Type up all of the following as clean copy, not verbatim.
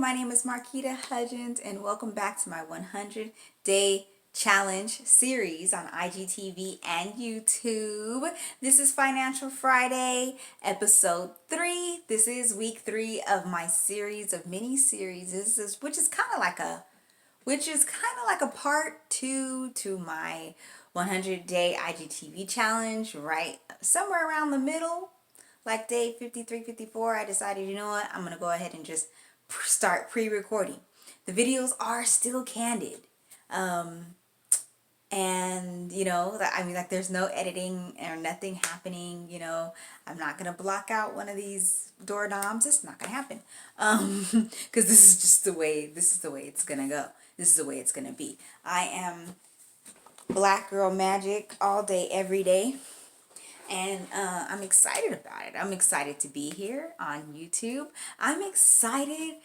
My name is Marquita Hudgens, and welcome back to my 100-day challenge series on IGTV and YouTube. This is Financial Friday, episode 3. This is week 3 of my series of mini series, which is kind of like a part 2 to my 100-day IGTV challenge, right? Somewhere around the middle, like day 53, 54, I decided, you know what, I'm going to go ahead and just start pre-recording. The videos are still candid. And like there's no editing or nothing happening. I'm not going to block out one of these doorknobs. It's not going to happen. Because this is the way it's going to go. This is the way it's going to be. I am Black Girl Magic all day, every day. And I'm excited about it. I'm excited to be here on YouTube. I'm excited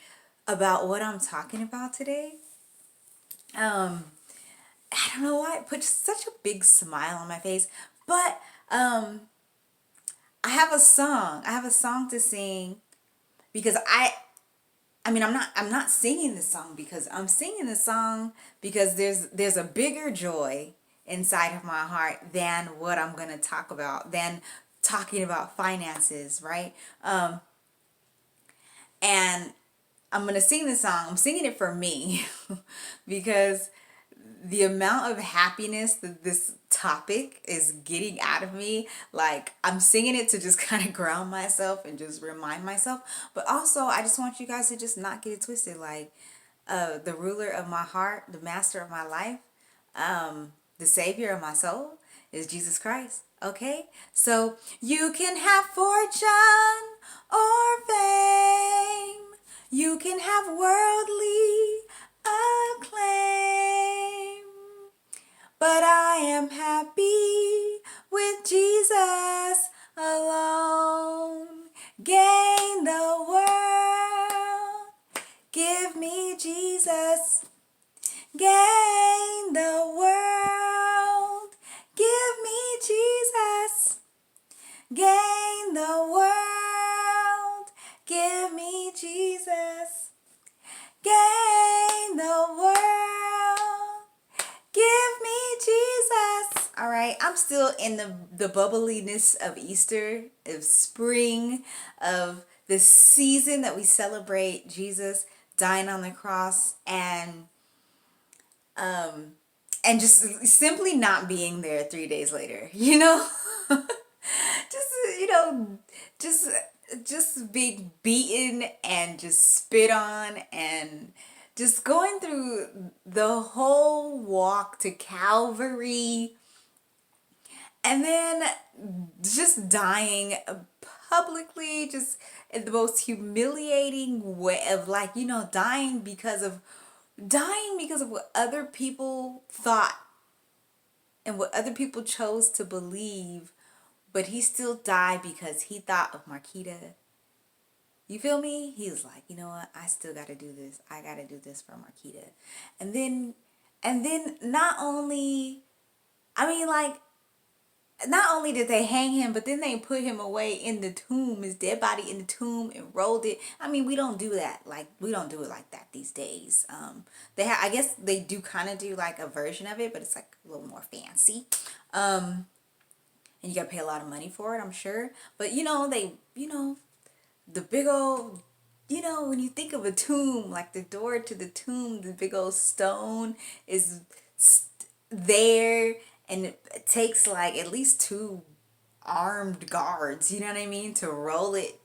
about what I'm talking about today. I don't know why it put such a big smile on my face, but I have a song. I have a song to sing because I'm not singing this song because I'm singing the song because there's a bigger joy inside of my heart than what I'm going to talk about, than talking about finances, right? And I'm going to sing this song. I'm singing it for me because the amount of happiness that this topic is getting out of me, like I'm singing it to just kind of ground myself and just remind myself. But also, I just want you guys to just not get it twisted. Like the ruler of my heart, the master of my life, the savior of my soul is Jesus Christ. Okay? So you can have fortune or fame. You can have worldly acclaim. But I am happy with Jesus alone. Gain the world. Give me Jesus. Gain the world. Give me Jesus. Gain the world. Give me Jesus. Gain the world. Give me Jesus. All right, I'm still in the bubbliness of Easter, of spring, of the season that we celebrate Jesus dying on the cross and just simply not being there 3 days later. Just just just being beaten and just spit on and just going through the whole walk to Calvary and then just dying publicly, just in the most humiliating way of dying because of what other people thought and what other people chose to believe, but he still died because he thought of Marquita. You feel me? He was like, you know what? I still got to do this. I got to do this for Marquita. And then not only, I mean, like, not only did they hang him, but then they put him away in the tomb, his dead body in the tomb, and rolled it. I mean, we don't do that. Like, we don't do it like that these days. I guess they do kind of do like a version of it, but it's like a little more fancy. And you gotta pay a lot of money for it, I'm sure. But the big old, when you think of a tomb, like the door to the tomb, the big old stone is there, and it takes like at least 2 armed guards, you know what I mean, to roll it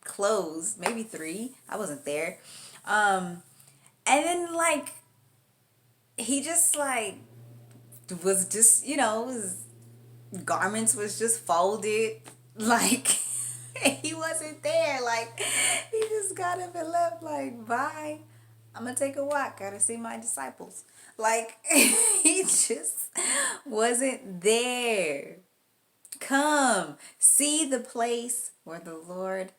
closed, maybe 3. I wasn't there. And then like he just like was just, his garments was just folded, like he wasn't there, like he just got up and left, like, bye, I'm gonna take a walk, gotta see my disciples, like he just wasn't there. Come see the place where the Lord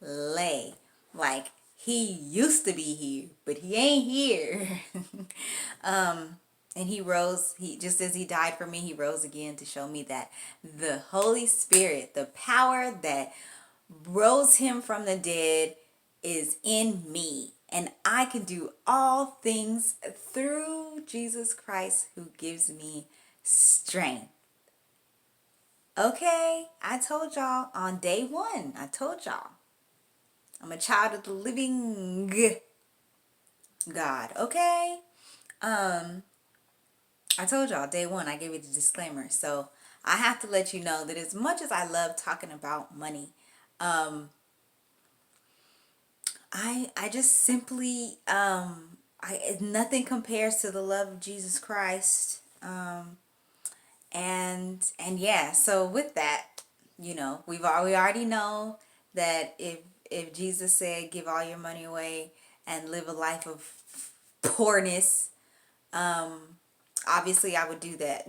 lay. Like, he used to be here, but he ain't here. And he rose, he just as he died for me, he rose again to show me that the Holy Spirit, the power that rose him from the dead, is in me. And can do all things through Jesus Christ who gives me strength. Okay, I told y'all on day one, I told y'all, I'm a child of the living God, okay? I told y'all day one, I gave you the disclaimer. So I have to let you know that as much as I love talking about money, I just simply nothing compares to the love of Jesus Christ. And yeah, so with that, we already know that if Jesus said give all your money away and live a life of poorness, obviously I would do that.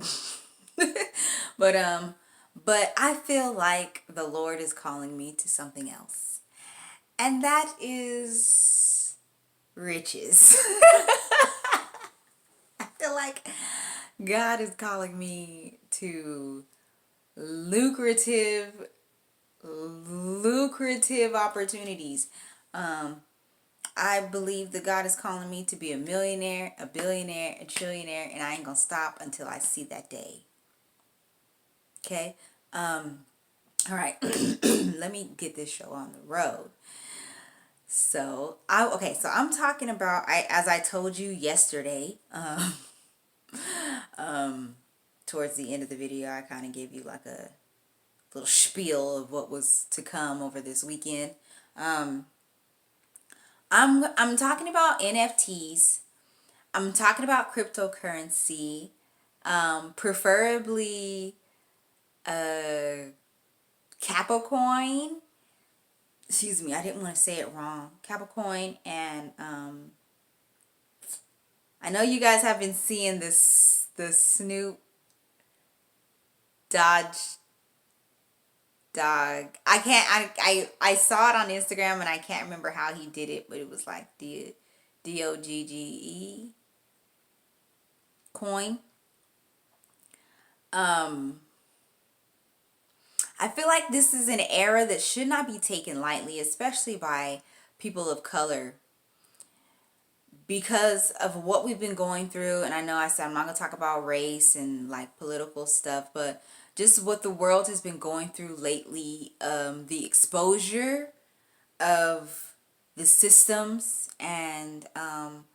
But I feel like the Lord is calling me to something else. And that is riches. I feel like God is calling me to lucrative opportunities. I believe that God is calling me to be a millionaire, a billionaire, a trillionaire, and I ain't gonna stop until I see that day. Okay? All right. Let me get this show on the road. So I'm talking about as I told you yesterday, towards the end of the video, I kind of gave you like a little spiel of what was to come over this weekend. I'm talking about NFTs. I'm talking about cryptocurrency, preferably Capricorn. Excuse me, I didn't want to say it wrong. Capricorn, and I know you guys have been seeing the Snoop Dodge dog. I saw it on Instagram and I can't remember how he did it, but it was like DOGGE coin. I feel like this is an era that should not be taken lightly, especially by people of color, because of what we've been going through. And I know I said I'm not going to talk about race and like political stuff, but just what the world has been going through lately, the exposure of the systems, and I'm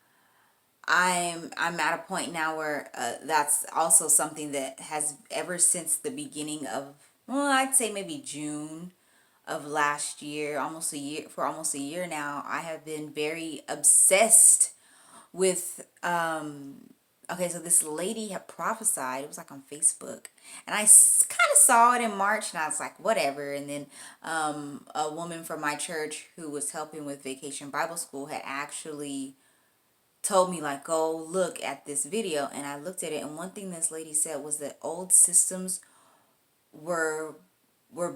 at a point now where that's also something that has ever since the beginning of, well, I'd say maybe June of last year, almost a year now, I have been very obsessed with okay, so this lady had prophesied, it was like on Facebook, and I kind of saw it in March, and I was like, whatever. And then a woman from my church who was helping with Vacation Bible School had actually told me, like, go look at this video. And I looked at it, and one thing this lady said was that old systems were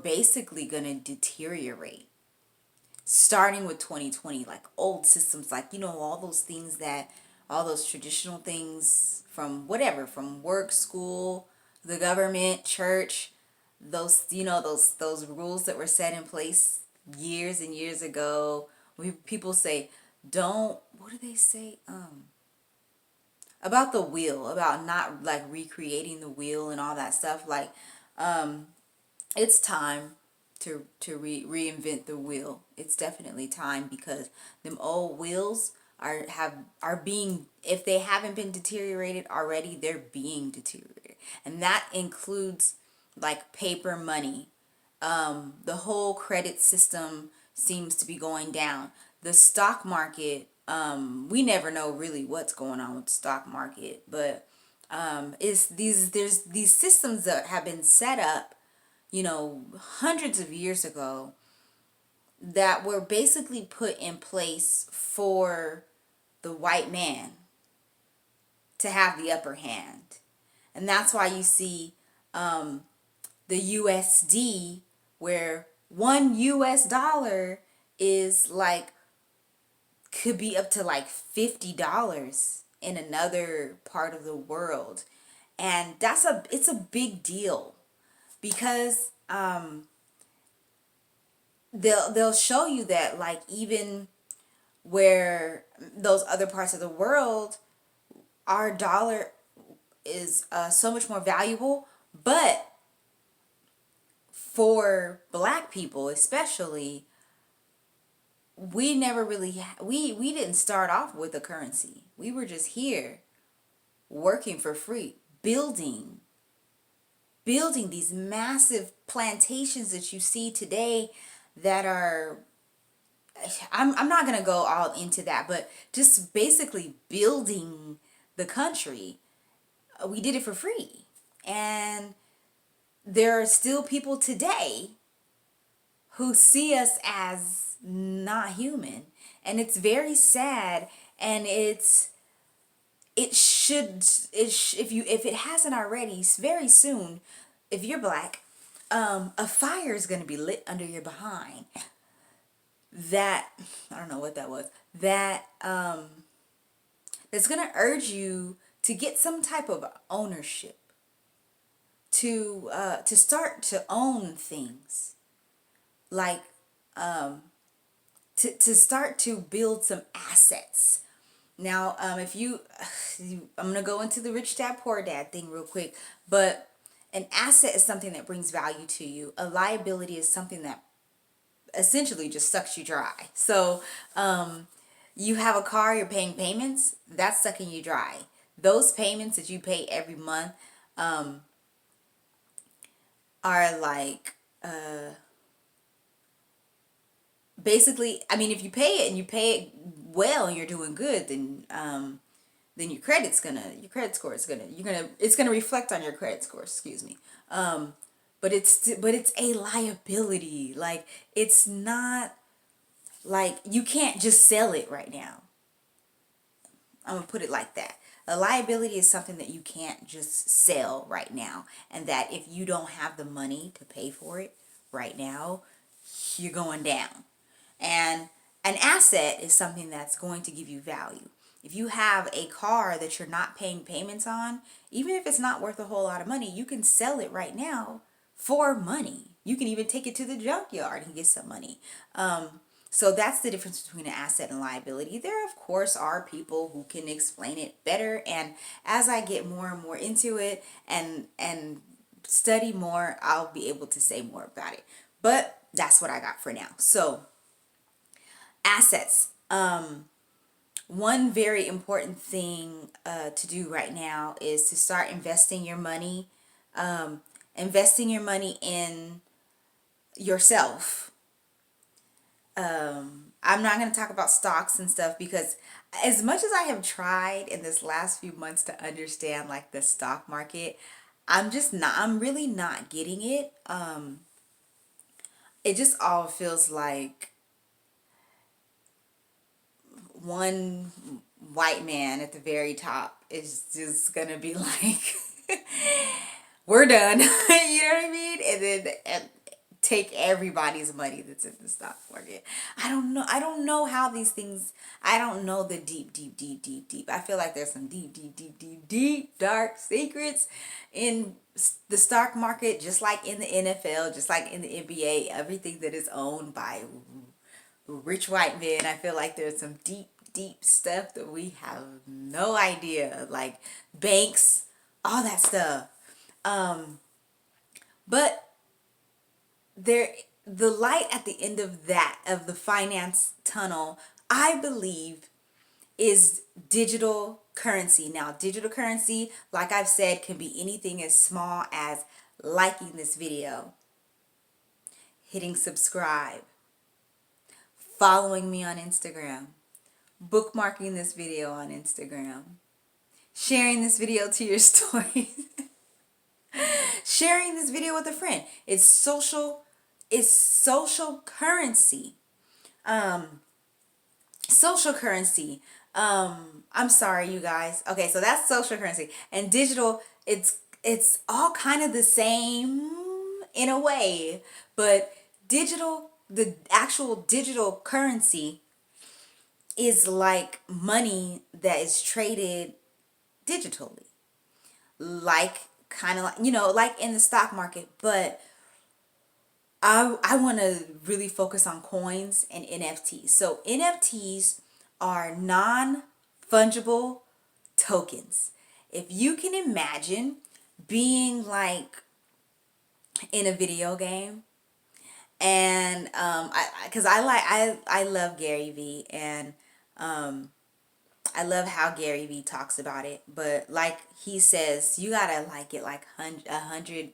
basically going to deteriorate starting with 2020. Like old systems, like, all those things, that all those traditional things from whatever, from work, school, the government, church, those, those rules that were set in place years and years ago. People say, don't, what do they say, about the wheel, about not like recreating the wheel and all that stuff. Like, it's time to reinvent the wheel. It's definitely time, because them old wheels are being, if they haven't been deteriorated already, they're being deteriorated. And that includes like paper money. The whole credit system seems to be going down. The stock market, we never know really what's going on with the stock market, but there's these systems that have been set up, hundreds of years ago, that were basically put in place for the white man to have the upper hand. And that's why you see the USD, where $1 is like, could be up to like $50 in another part of the world. And it's a big deal, because they'll show you that, like, even where those other parts of the world, our dollar is so much more valuable. But for black people especially, we never really we didn't start off with a currency. We were just here working for free, building these massive plantations that you see today that are, I'm not going to go all into that, but just basically building the country. We did it for free. And there are still people today who see us as not human. And it's very sad. And if it hasn't already, very soon, if you're black, a fire is going to be lit under your behind. That, I don't know what that was. That's going to urge you to get some type of ownership, to start to own things, like to start to build some assets. Now, if I'm gonna go into the rich dad poor dad thing real quick, but an asset is something that brings value to you. A liability is something that essentially just sucks you dry. So, you have a car, you're paying payments, that's sucking you dry. Those payments that you pay every month, are like, basically, I mean, if you pay it and you pay it well and you're doing good, then your credit score is gonna, it's gonna reflect on your credit score, excuse me. But it's a liability. Like, it's not, like, you can't just sell it right now. I'm gonna put it like that. A liability is something that you can't just sell right now, and that if you don't have the money to pay for it right now, you're going down. And an asset is something that's going to give you value. If you have a car that you're not paying payments on, even if it's not worth a whole lot of money, you can sell it right now for money. You can even take it to the junkyard and get some money. So that's the difference between an asset and liability. There, of course, are people who can explain it better. And as I get more and more into it and study more, I'll be able to say more about it. But that's what I got for now. So, assets. One very important thing to do right now is to start investing your money. Investing your money in yourself. I'm not going to talk about stocks and stuff, because as much as I have tried in this last few months to understand like the stock market, I'm really not getting it. It just all feels like one white man at the very top is just gonna be like, we're done. You know what I mean? And then take everybody's money that's in the stock market. I don't know how these things, I don't know the deep. I feel like there's some deep, dark secrets in the stock market, just like in the NFL, just like in the NBA, everything that is owned by rich white men. I feel like there's some deep stuff that we have no idea, like banks, all that stuff. But there, the light at the end of the finance tunnel, I believe, is digital currency. Now, digital currency, like I've said, can be anything as small as liking this video, hitting subscribe, following me on Instagram, bookmarking this video on Instagram, sharing this video to your stories, sharing this video with a friend. It's social currency. Social currency. I'm sorry, you guys. Okay, so that's social currency. And digital, it's all kind of the same in a way, but the actual digital currency is like money that is traded digitally. Like, kind of like, like in the stock market, but I want to really focus on coins and NFTs. So NFTs are non-fungible tokens. If you can imagine being like in a video game, and because I love Gary Vee, and I love how Gary Vee talks about it, but like he says, you gotta like get like 100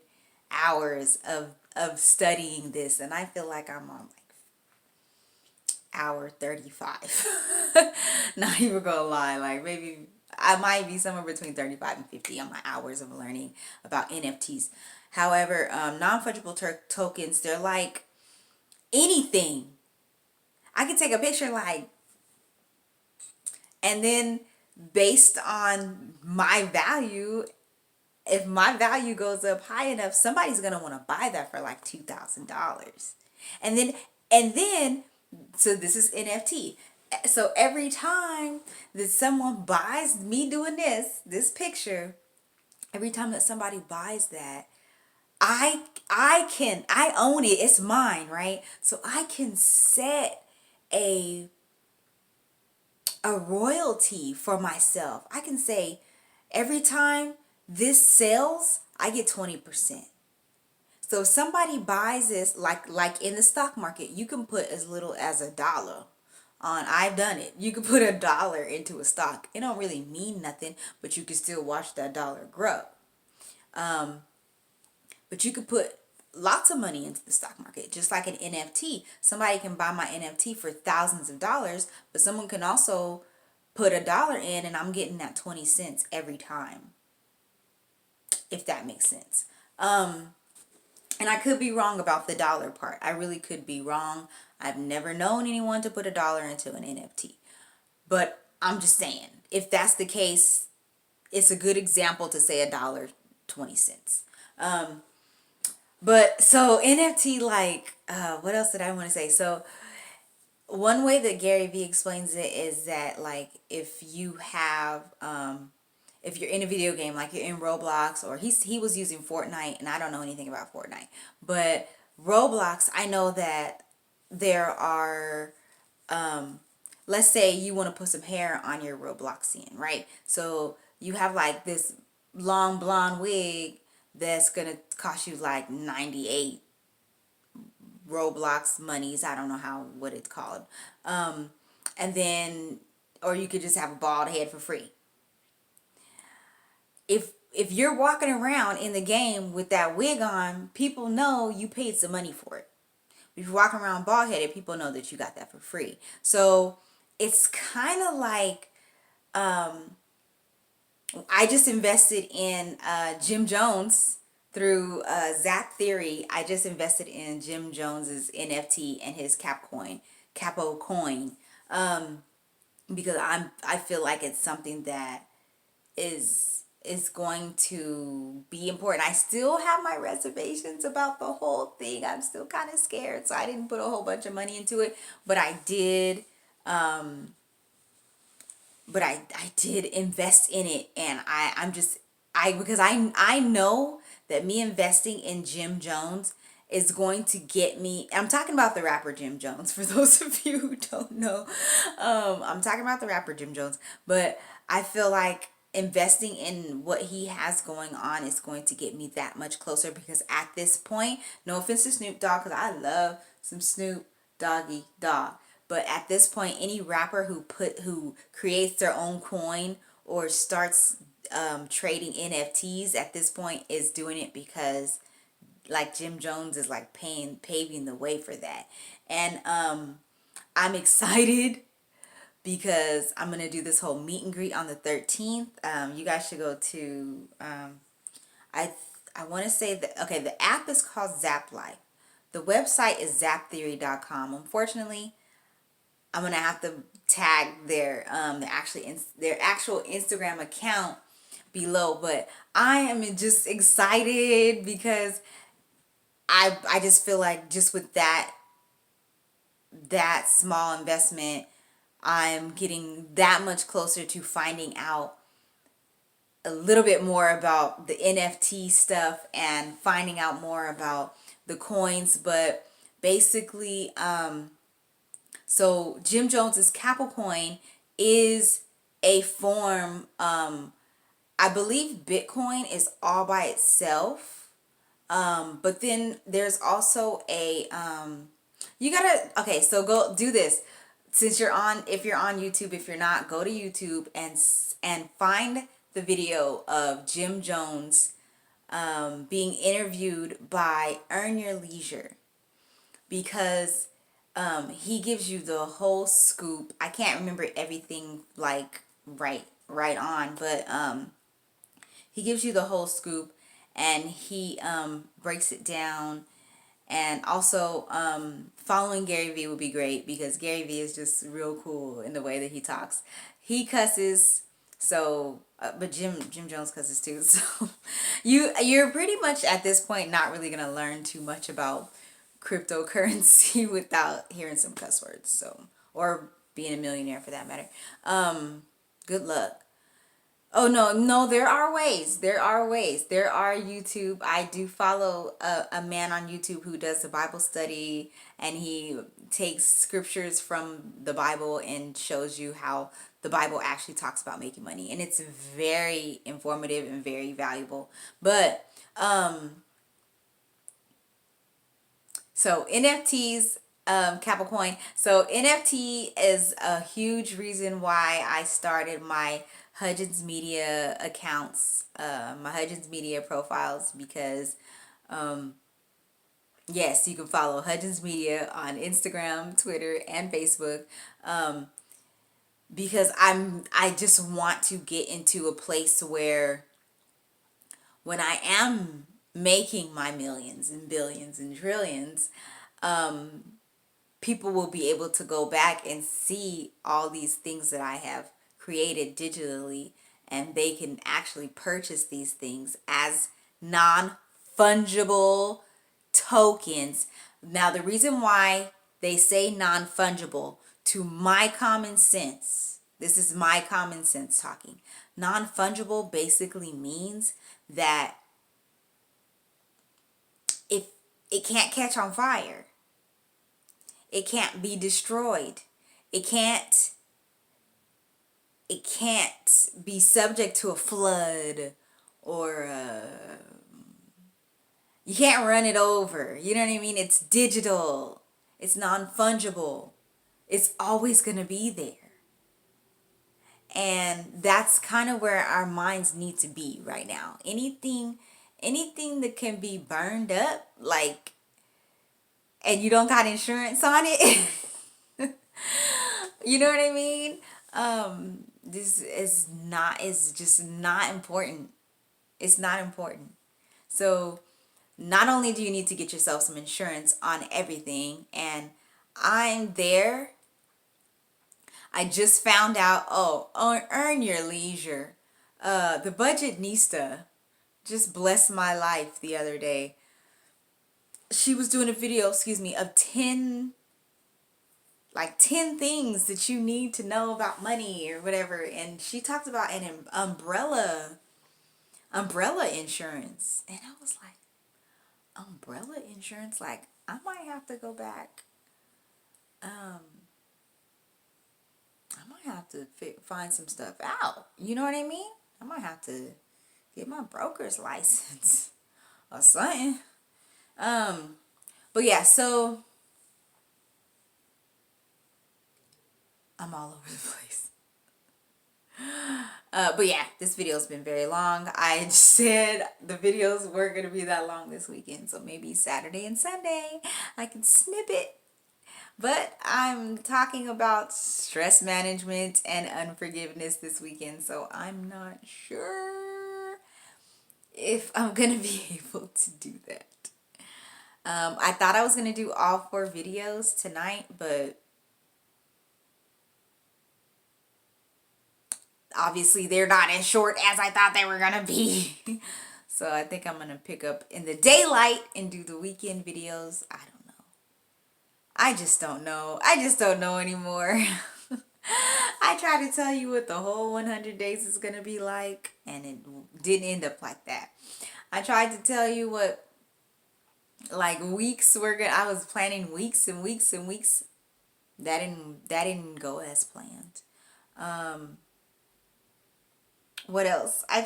hours of studying this, and I feel like I'm on like hour 35. Not even gonna lie, like maybe I might be somewhere between 35 and 50 on my hours of learning about NFTs. However, non-fungible tokens, they're like anything. I can take a picture like, and then based on my value, if my value goes up high enough, somebody's gonna want to buy that for like $2,000. And then so this is NFT. So every time that someone buys me doing this picture, every time that somebody buys that, I own it. It's mine, right? So I can set a royalty for myself. I can say every time this sells, I get 20%. So if somebody buys this, like in the stock market, you can put as little as $1 on. I've done it. You can put $1 into a stock. It don't really mean nothing, but you can still watch that dollar grow. But you could put lots of money into the stock market, just like an NFT. Somebody can buy my NFT for thousands of dollars, but someone can also put $1 in, and I'm getting that 20 cents every time, if that makes sense. And I could be wrong about the dollar part. I really could be wrong. I've never known anyone to put $1 into an NFT. But I'm just saying, if that's the case, it's a good example to say $1.20. But so NFT, like, what else did I want to say? So one way that Gary Vee explains it is that, like, if you have, if you're in a video game, like you're in Roblox, or he was using Fortnite, and I don't know anything about Fortnite, but Roblox, I know that there are, let's say you want to put some hair on your Robloxian, right? So you have like this long blonde wig that's gonna cost you like 98 Roblox monies. I don't know what it's called. And then, or you could just have a bald head for free. If you're walking around in the game with that wig on, people know you paid some money for it. If you're walking around bald headed, people know that you got that for free. So it's kind of like, I just invested in Jim Jones through Zap Theory. I just invested in Jim Jones's NFT and his Capo coin, because I feel like it's something that is going to be important. I still have my reservations about the whole thing. I'm still kind of scared, so I didn't put a whole bunch of money into it, but I did. But I did invest in it, and I'm just because I know that me investing in Jim Jones is going to get me. I'm talking about the rapper Jim Jones, for those of you who don't know. I'm talking about the rapper Jim Jones, but I feel like investing in what he has going on is going to get me that much closer, because at this point, no offense to Snoop Dogg, because I love some Snoop Doggy Dogg, but at this point, any rapper who creates their own coin or starts trading NFTs at this point is doing it because, like, Jim Jones is like paving the way for that. And I'm excited because I'm gonna do this whole meet and greet on the 13th. You guys should go to I want to say that, okay, the app is called Zap Life. The website is zaptheory.com. Unfortunately, I'm gonna have to tag their their actual Instagram account below, but I am just excited because I just feel like, just with that small investment, I'm getting that much closer to finding out a little bit more about the NFT stuff and finding out more about the coins. But basically, so Jim Jones's Capo coin is a form. I believe Bitcoin is all by itself. But then there's also a you gotta, okay, so go do this. Since you're on, if you're on YouTube, if you're not, go to YouTube and find the video of Jim Jones being interviewed by Earn Your Leisure, because he gives you the whole scoop. I can't remember everything like right on, but he gives you the whole scoop, and he breaks it down. And also, following Gary Vee would be great, because Gary Vee is just real cool in the way that he talks. He cusses, so but Jim Jones cusses too. So you're pretty much at this point not really gonna learn too much about cryptocurrency without hearing some cuss words. So, or being a millionaire for that matter. Good luck. Oh no, no, there are ways. There are ways. There are YouTube. I do follow a man on YouTube who does a Bible study, and he takes scriptures from the Bible and shows you how the Bible actually talks about making money. And it's very informative and very valuable. But so NFTs, Capricorn. So NFT is a huge reason why I started my Hudgens Media accounts, my Hudgens Media profiles, because yes, you can follow Hudgens Media on Instagram, Twitter, and Facebook. Because I just want to get into a place where when I am making my millions and billions and trillions, people will be able to go back and see all these things that I have created digitally, and they can actually purchase these things as non-fungible tokens. Now, the reason why they say non-fungible, to my common sense, this is my common sense talking, non-fungible basically means that if it can't catch on fire, it can't be destroyed. It can't be subject to a flood, or you can't run it over. You know what I mean? It's digital. It's non-fungible. It's always going to be there. And that's kind of where our minds need to be right now. Anything that can be burned up, like, and you don't got insurance on it. You know what I mean? This is just not important. It's not important. So not only do you need to get yourself some insurance on everything, and I'm there. I just found out, Earn Your Leisure. The Budgetnista just blessed my life the other day. She was doing a video, of 10 things that you need to know about money or whatever, and she talked about an umbrella insurance, and I was like, umbrella insurance, like, I might have to go back, I might have to find some stuff out, you know what I mean? I might have to get my broker's license or something. But yeah, so I'm all over the place. But yeah, this video's been very long. I said the videos weren't going to be that long this weekend, so maybe Saturday and Sunday I can snip it. But I'm talking about stress management and unforgiveness this weekend, so I'm not sure if I'm going to be able to do that. I thought I was going to do all 4 videos tonight, but obviously they're not as short as I thought they were going to be. So I think I'm going to pick up in the daylight and do the weekend videos. I don't know. I just don't know. I just don't know anymore. I tried to tell you what the whole 100 days is going to be like, and it didn't end up like that. I tried to tell you what, like, weeks were going to, I was planning weeks and weeks and weeks. That didn't go as planned. What else? I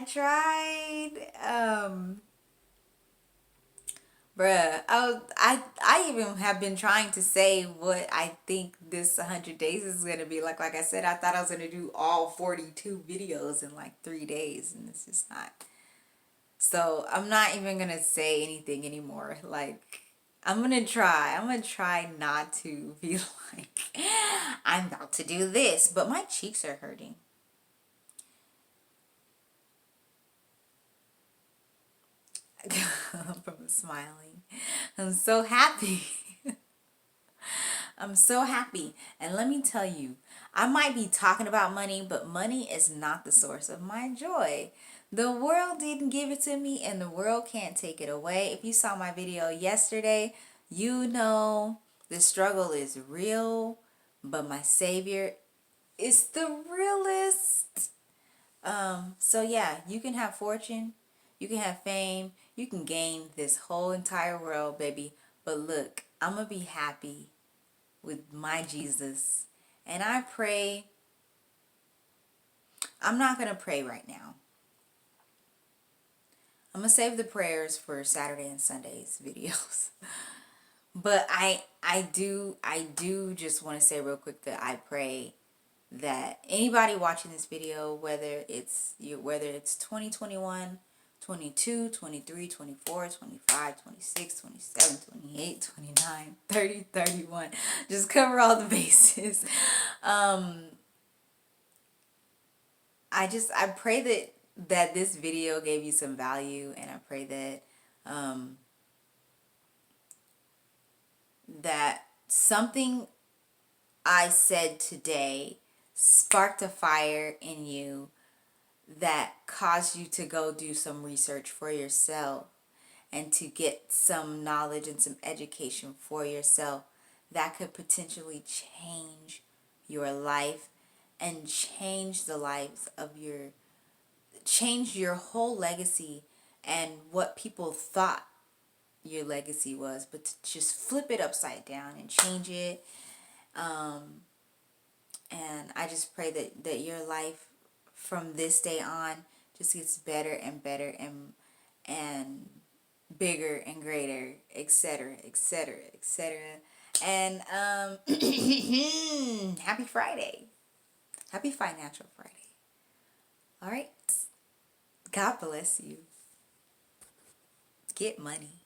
tried bruh, I even have been trying to say what I think this 100 days is gonna be like. Like I said, I thought I was gonna do all 42 videos in like 3 days, and it's just not. So I'm not even gonna say anything anymore. Like I'm gonna try. I'm gonna try not to be like I'm about to do this, but my cheeks are hurting. From smiling. I'm so happy. I'm so happy. And let me tell you, I might be talking about money, but money is not the source of my joy. The world didn't give it to me, and the world can't take it away. If you saw my video yesterday, you know the struggle is real, but my Savior is the realest. So yeah, you can have fortune, you can have fame, you can gain this whole entire world, baby. But look, I'm gonna be happy with my Jesus. And I pray, I'm not going to pray right now. I'm going to save the prayers for Saturday and Sunday's videos. But I do just want to say real quick that I pray that anybody watching this video, whether it's 2021, 22, 23, 24, 25, 26, 27, 28, 29, 30, 31, just cover all the bases. Um I pray that this video gave you some value, and I pray that something I said today sparked a fire in you that caused you to go do some research for yourself and to get some knowledge and some education for yourself that could potentially change your life and change your whole legacy and what people thought your legacy was, but to just flip it upside down and change it. And I just pray that your life from this day on just gets better and better and bigger and greater, etc., etc., etc. And happy Friday. Happy Financial Friday. All right. God bless you. Get money.